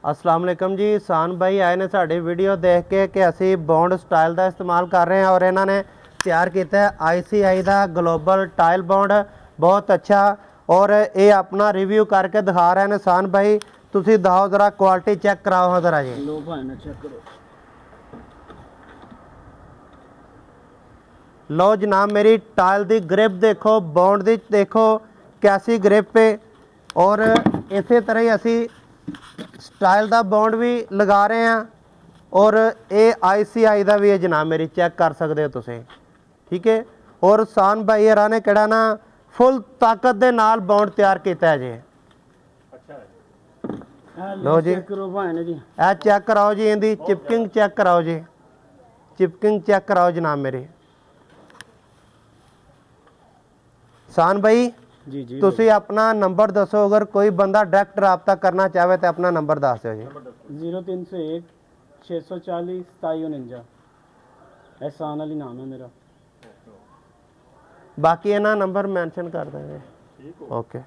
अस्सलाम वालेकुम जी। सान भाई आए ने साड़ी वीडियो देख के कि असी बॉन्ड स्टाइल का इस्तेमाल कर रहे हैं और इन्होंने तैयार किया है ICI का ग्लोबल टाइल बॉन्ड, बहुत अच्छा। और ये अपना रिव्यू करके दिखा रहे हैं। सान भाई तुसी दिखाओ जरा, क्वालिटी चेक कराओ हाँ जरा जी। लो भाई ना चेक करो। लो जनाब, मेरी टाइल की ग्रिप देखो, बॉन्ड की देखो कैसी ग्रिप है। और इस तरह ही असी स्टाइल का बॉन्ड भी लगा रहे हैं और ये ICI का भी है जनाब, मेरी चेक कर सकते हो तुम, ठीक है। और सान भाई हरा ने कड़ा ना फुल ताकत के नाल बॉन्ड तैयार किया है जी। लो जी, चेक करो भाई ना जी। ए चेक कराओ जी, इनकी चिपकिंग चेक कराओ जी, चिपकिंग चेक कराओ जनाब मेरी। सान भाई जी जी तुसी अपना नंबर दसो, अगर कोई बंदा डायरेक्ट रबता करना चाहे तो अपना नंबर दस दो जी। 0301 640 2749। एहसान अली नाम है मेरा। बाकी इन्ह नंबर मैंशन कर देंगे। ओके।